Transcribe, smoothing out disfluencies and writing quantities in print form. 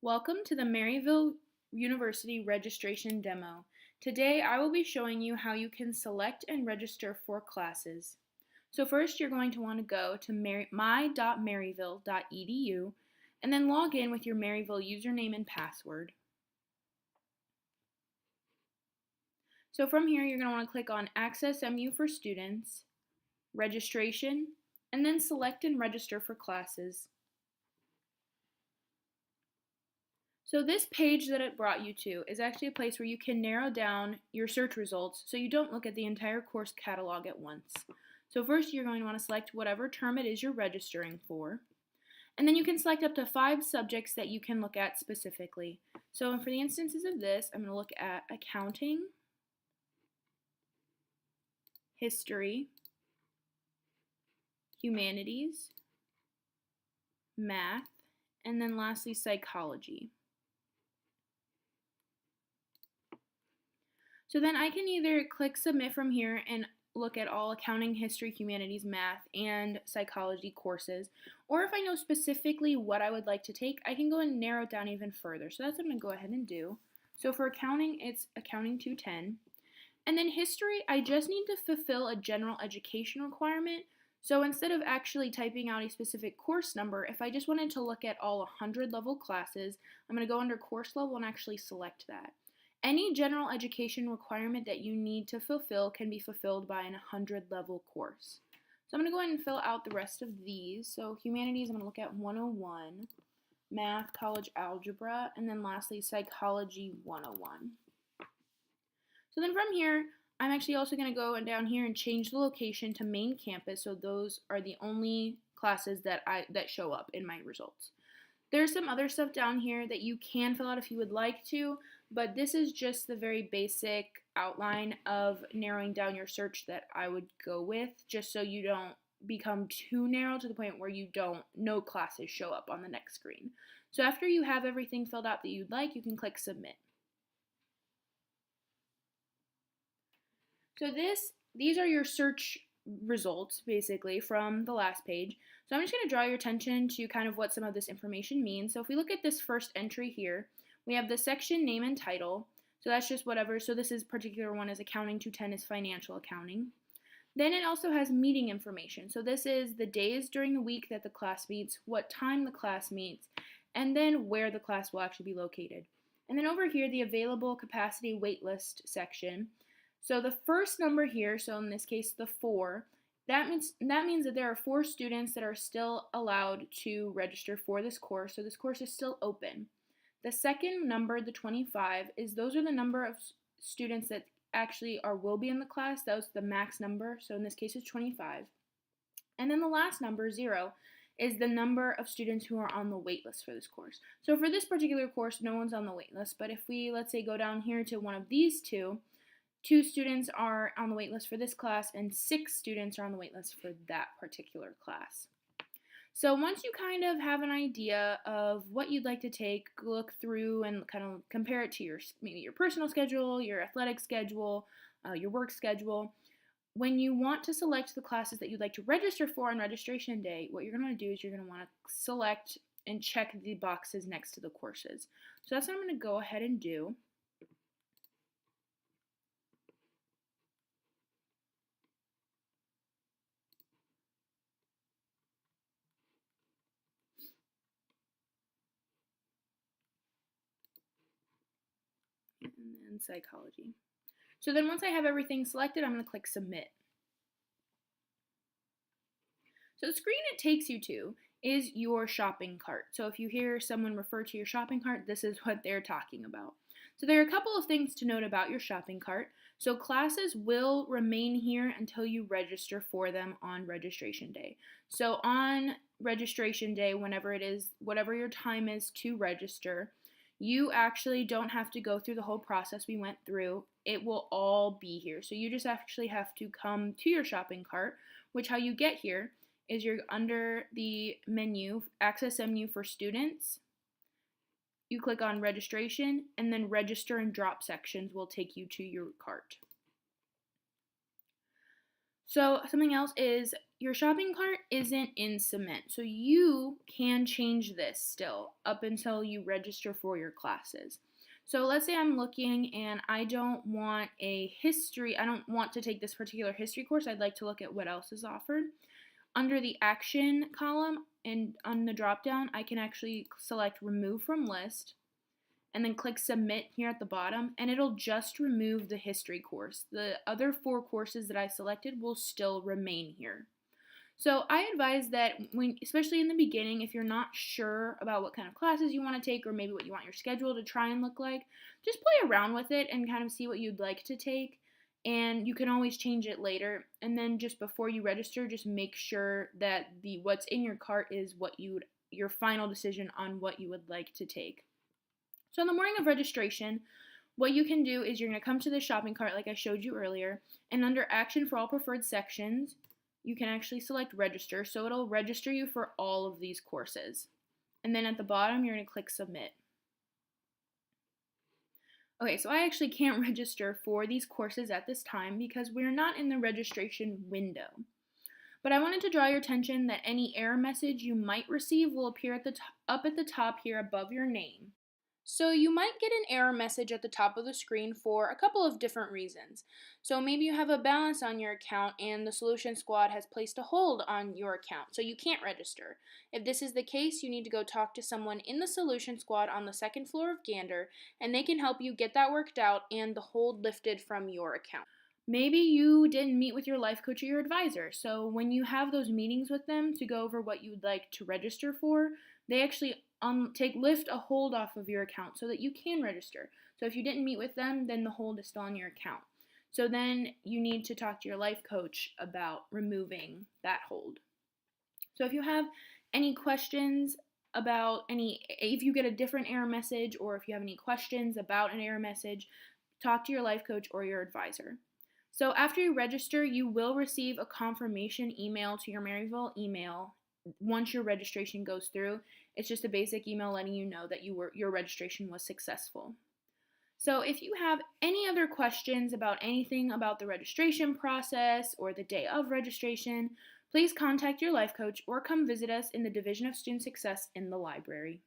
Welcome to the Maryville University registration demo. Today I will be showing you how you can select and register for classes. So first you're going to want to go to my.maryville.edu and then log in with your Maryville username and password. So from here you're going to want to click on AccessMU for Students, Registration, and then select and register for classes. So this page that it brought you to is actually a place where you can narrow down your search results so you don't look at the entire course catalog at once. So first you're going to want to select whatever term it is you're registering for. And then you can select up to 5 subjects that you can look at specifically. So for the instances of this, I'm going to look at accounting, history, humanities, math, and then lastly psychology. So then I can either click submit from here and look at all accounting, history, humanities, math, and psychology courses. Or if I know specifically what I would like to take, I can go and narrow it down even further. So that's what I'm going to go ahead and do. So for accounting, it's accounting 210. And then history, I just need to fulfill a general education requirement. So instead of actually typing out a specific course number, if I just wanted to look at all 100 level classes, I'm going to go under course level and actually select that. Any general education requirement that you need to fulfill can be fulfilled by an 100 level course. So I'm going to go ahead and fill out the rest of these. So humanities, I'm going to look at 101, math, college algebra, and then lastly psychology 101. So then from here, I'm actually also going to go down here and change the location to main campus, so those are the only classes that show up in my results. There's some other stuff down here that you can fill out if you would like to, but this is just the very basic outline of narrowing down your search that I would go with, just so you don't become too narrow to the point where no classes show up on the next screen. So after you have everything filled out that you'd like, you can click submit. So these are your search results basically from the last page. So I'm just going to draw your attention to kind of what some of this information means. So if we look at this first entry here, we have the section name and title. So that's just whatever. So this is particular one is accounting 210 is financial accounting. Then it also has meeting information. So this is the days during the week that the class meets, what time the class meets, and then where the class will actually be located. And then over here, the available capacity waitlist section. So the first number here, so in this case the 4, that means that there are 4 students that are still allowed to register for this course, so this course is still open. The second number, the 25, those are the number of students that actually will be in the class. That was the max number, so in this case it's 25. And then the last number, 0, is the number of students who are on the wait list for this course. So for this particular course, no one's on the wait list, but if we, let's say, go down here to one of these two students are on the wait list for this class and 6 students are on the wait list for that particular class. So once you kind of have an idea of what you'd like to take, look through and kind of compare it to maybe your personal schedule, your athletic schedule, your work schedule. When you want to select the classes that you'd like to register for on registration day, what you're going to do is you're going to want to select and check the boxes next to the courses. So that's what I'm going to go ahead and do. And then psychology. So then once I have everything selected, I'm going to click submit. So the screen it takes you to is your shopping cart. So if you hear someone refer to your shopping cart, this is what they're talking about. So there are a couple of things to note about your shopping cart. So classes will remain here until you register for them on registration day. So on registration day, whenever it is, whatever your time is to register, you actually don't have to go through the whole process we went through. It will all be here. So you just actually have to come to your shopping cart, which how you get here is you're under the menu, AccessMU for Students. You click on registration and then register and drop sections will take you to your cart. So something else is your shopping cart isn't in cement. So you can change this still up until you register for your classes. So let's say I'm looking and I don't want I don't want to take this particular history course. I'd like to look at what else is offered. Under the action column and on the drop down, I can actually select remove from list and then click submit here at the bottom, and it'll just remove the history course. The other 4 courses that I selected will still remain here. So I advise that especially in the beginning, if you're not sure about what kind of classes you want to take or maybe what you want your schedule to try and look like, just play around with it and kind of see what you'd like to take. And you can always change it later. And then just before you register, just make sure that what's in your cart is your final decision on what you would like to take. So on the morning of registration, what you can do is you're going to come to the shopping cart like I showed you earlier, and under action for all preferred sections, you can actually select register, so it'll register you for all of these courses. And then at the bottom, you're going to click submit. Okay, so I actually can't register for these courses at this time because we're not in the registration window. But I wanted to draw your attention that any error message you might receive will appear up at the top here above your name. So you might get an error message at the top of the screen for a couple of different reasons. So maybe you have a balance on your account and the Solution Squad has placed a hold on your account, so you can't register. If this is the case, you need to go talk to someone in the Solution Squad on the 2nd floor of Gander, and they can help you get that worked out and the hold lifted from your account. Maybe you didn't meet with your life coach or your advisor, so when you have those meetings with them to go over what you'd like to register for, they actually lift a hold off of your account so that you can register. So if you didn't meet with them, then the hold is still on your account. So then you need to talk to your life coach about removing that hold. So if you have any questions if you get a different error message or if you have any questions about an error message, talk to your life coach or your advisor. So after you register, you will receive a confirmation email to your Maryville email once your registration goes through. It's just a basic email letting you know that your registration was successful. So if you have any other questions about anything about the registration process or the day of registration, please contact your life coach or come visit us in the Division of Student Success in the library.